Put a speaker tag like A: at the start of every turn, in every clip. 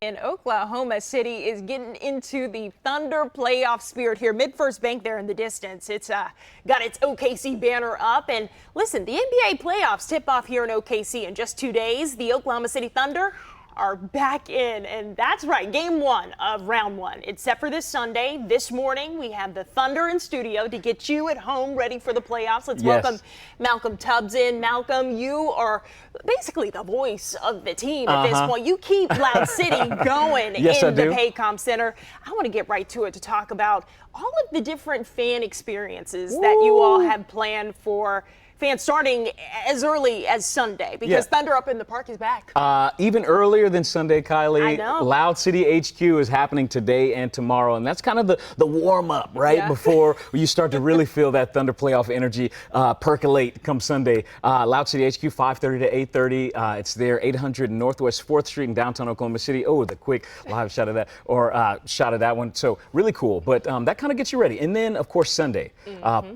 A: In Oklahoma City is getting into the Thunder playoff spirit here. Mid-First Bank there in the distance. It's got its OKC banner up. And listen, the NBA playoffs tip off here in OKC in just 2 days. The Oklahoma City Thunder are back in, and that's right, game one of round one. It's set for this Sunday. This morning, we have the Thunder in studio to get you at home ready for the playoffs. Let's welcome Malcolm Tubbs in. Malcolm, you are basically the voice of the team at this point. You keep Loud City going in the Paycom Center. I want to get right to it to talk about all of the different fan experiences that you all have planned for fans starting as early as Sunday, because Thunder Up in the Park is back.
B: Even earlier than Sunday, Kylie.
A: I know.
B: Loud City HQ is happening today and tomorrow, and that's kind of the warm-up, right? Before you start to really feel that Thunder playoff energy percolate come Sunday. Loud City HQ, 5:30 to 8:30. It's there, 800 Northwest 4th Street in downtown Oklahoma City. Oh, the quick live shot of that, or shot of that one. So really cool, but that kind of gets you ready. And then, of course, Sunday,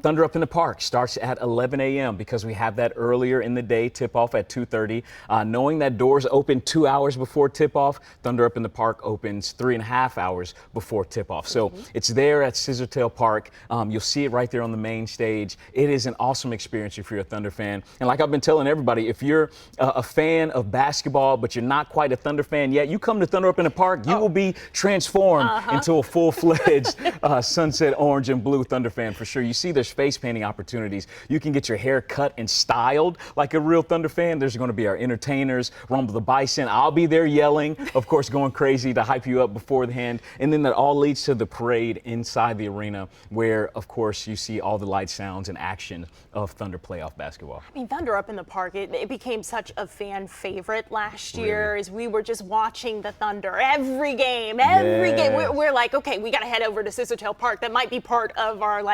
B: Thunder Up in the Park starts at 11 a.m. because we have that earlier in the day, tip-off at 2:30. Knowing that doors open 2 hours before tip-off, Thunder Up in the Park opens 3.5 hours before tip-off. So it's there at Scissortail Park. You'll see it right there on the main stage. It is an awesome experience if you're a Thunder fan. And like I've been telling everybody, if you're a fan of basketball, but you're not quite a Thunder fan yet, you come to Thunder Up in the Park, you will be transformed into a full-fledged sunset orange and blue Thunder fan for sure. You see there's face painting opportunities. You can get your hair cut and styled like a real Thunder fan. There's going to be our entertainers, Rumble the Bison. I'll be there yelling, of course, going crazy to hype you up beforehand. And then that all leads to the parade inside the arena where, of course, you see all the lights, sounds, and action of Thunder playoff basketball.
A: I mean, Thunder Up in the Park, it became such a fan favorite last year as we were just watching the Thunder every game. We're like, okay, we got to head over to Scissortail Park. That might be part of our,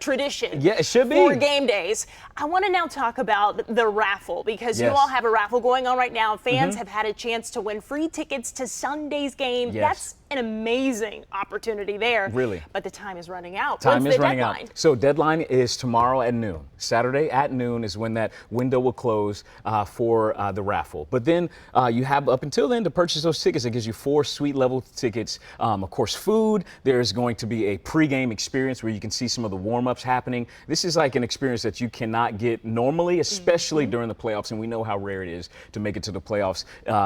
A: tradition.
B: Yeah, it should be.
A: For game days. I want to now talk about the raffle, because you all have a raffle going on right now. Fans have had a chance to win free tickets to Sunday's game. That's an amazing opportunity there.
B: Really.
A: But the time is running out.
B: Time
A: What's
B: is
A: the
B: running
A: deadline?
B: out. So deadline is tomorrow at noon. Saturday at noon is when that window will close for the raffle. But then you have up until then to purchase those tickets. It gives you 4 suite level tickets. Of course, food. There's going to be a pregame experience where you can see some of the warm-ups happening. This is like an experience that you cannot get normally, especially during the playoffs, and we know how rare it is to make it to the playoffs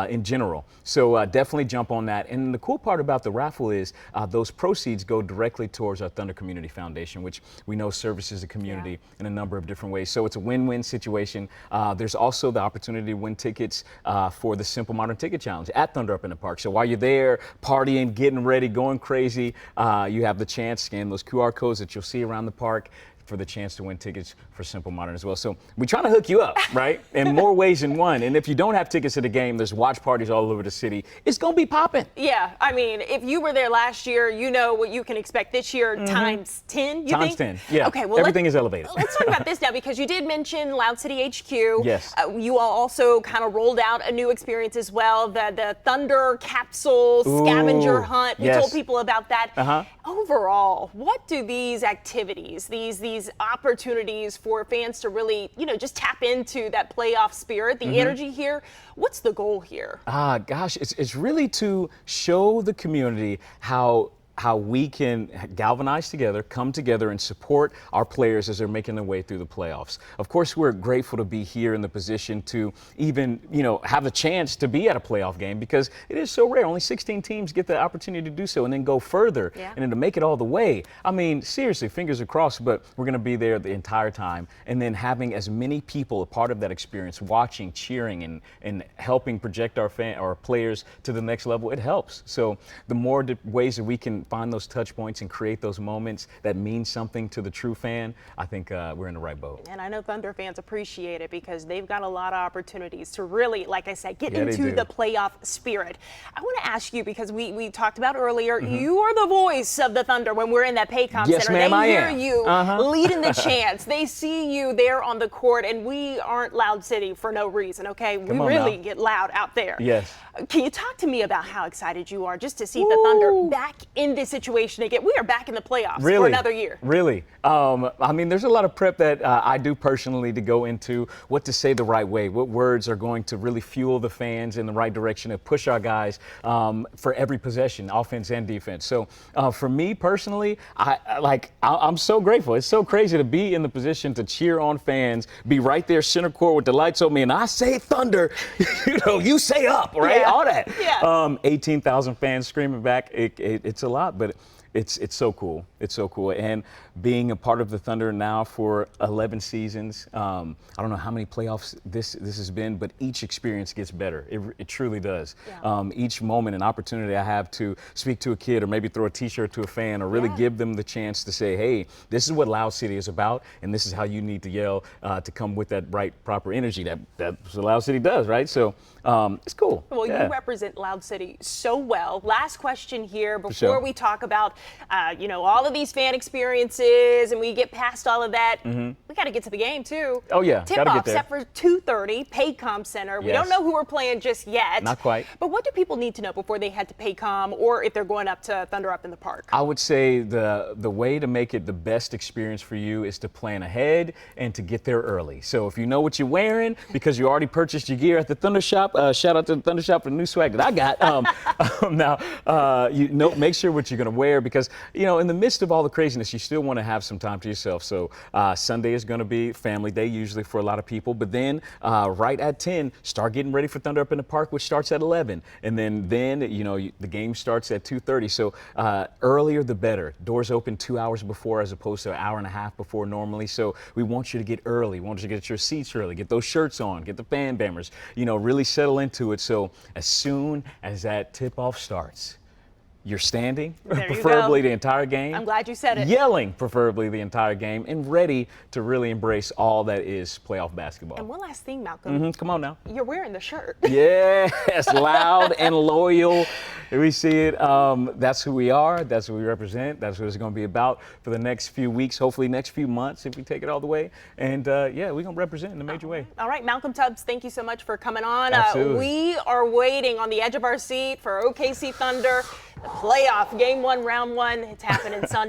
B: in general. So definitely jump on that. And the cool part about the raffle is those proceeds go directly towards our Thunder Community Foundation, which we know services the community in a number of different ways. So it's a win-win situation. There's also the opportunity to win tickets for the Simple Modern Ticket Challenge at Thunder Up in the Park. So while you're there partying, getting ready, going crazy, you have the chance to scan those QR codes that you'll see around the park for the chance to win tickets for Simple Modern as well. So we're trying to hook you up, right? In more ways than one. And if you don't have tickets to the game, there's watch parties all over the city. It's going to be popping.
A: Yeah, I mean, if you were there last year, you know what you can expect this year times 10, you think?
B: Times 10, yeah.
A: Okay, well,
B: everything is elevated.
A: Let's talk about this now, because you did mention Loud City HQ.
B: Yes.
A: You all also kind of rolled out a new experience as well, the Thunder Capsule Scavenger Hunt. We told people about that. Overall, what do these activities, these opportunities for fans to really, just tap into that playoff spirit, the energy here, what's the goal here?
B: Gosh, it's really to show the community how we can galvanize together, come together, and support our players as they're making their way through the playoffs. Of course, we're grateful to be here in the position to even, have a chance to be at a playoff game, because it is so rare. Only 16 teams get the opportunity to do so and then go further and then to make it all the way. I mean, seriously, fingers are crossed, but we're going to be there the entire time. And then having as many people a part of that experience, watching, cheering, and helping project our players to the next level, it helps. So the more ways that we can find those touch points and create those moments that mean something to the true fan, I think we're in the right boat.
A: And I know Thunder fans appreciate it, because they've got a lot of opportunities to really, like I said, get into the playoff spirit. I want to ask you, because we talked about earlier, you are the voice of the Thunder when we're in that Paycom Center. They hear you leading the chants. They see you there on the court, and we aren't Loud City for no reason, okay? We really get loud out there.
B: Yes.
A: Can you talk to me about how excited you are just to see the Thunder back in a situation again. We are back in the playoffs
B: Really?
A: for another year.
B: Really? I mean, there's a lot of prep that I do personally to go into what to say the right way, what words are going to really fuel the fans in the right direction and push our guys for every possession, offense and defense. So for me personally, I'm so grateful. It's so crazy to be in the position to cheer on fans, be right there center court with the lights on me, and I say Thunder, you say up, right?
A: Yeah.
B: All that.
A: Yeah.
B: 18,000 fans screaming back. It's a lot, but it's so cool. It's so cool. And being a part of the Thunder now for 11 seasons, I don't know how many playoffs this has been, but each experience gets better. It truly does.
A: Yeah.
B: Each moment, an opportunity I have to speak to a kid or maybe throw a T-shirt to a fan or really give them the chance to say, hey, this is what Loud City is about, and this is how you need to yell to come with that right, proper energy. That's what Loud City does, right? So it's cool.
A: Well,
B: Yeah.
A: you represent Loud City so well. Last question here before
B: sure.
A: we talk about, all of these fan experiences and we get past all of that. We got to get to the game too.
B: Oh, yeah. Gotta
A: Tip-off
B: get there.
A: set for 2:30, Paycom Center. We
B: Yes.
A: don't know who we're playing just yet.
B: Not quite.
A: But what do people need to know before they head to Paycom or if they're going up to Thunder Up in the Park?
B: I would say the way to make it the best experience for you is to plan ahead and to get there early. So if you know what you're wearing because you already purchased your gear at the Thunder Shop, shout out to the Thunder Shop for the new swag that I got. Now, make sure what you're going to wear because, in the midst of all the craziness, you still want to have some time to yourself. So Sunday is going to be family day usually for a lot of people. But then right at 10, start getting ready for Thunder Up in the Park, which starts at 11. And then the game starts at 2:30. So earlier the better. Doors open 2 hours before as opposed to an hour and a half before normally. So we want you to get early. We want you to get your seats early, get those shirts on, get the fan bammers, really settle into it. So as soon as that tip-off starts, you're standing,
A: There you
B: preferably
A: go.
B: the entire game.
A: I'm glad you said it.
B: Yelling, preferably the entire game, and ready to really embrace all that is playoff basketball.
A: And one last thing, Malcolm.
B: Come on now.
A: You're wearing the shirt.
B: Yes, loud and loyal. We see it. That's who we are. That's what we represent. That's what it's going to be about for the next few weeks, hopefully next few months if we take it all the way. And we're going to represent in a major way.
A: All right, Malcolm Tubbs, thank you so much for coming on.
B: Absolutely.
A: We are waiting on the edge of our seat for OKC Thunder, the playoff, game 1, round 1. It's happening Sunday.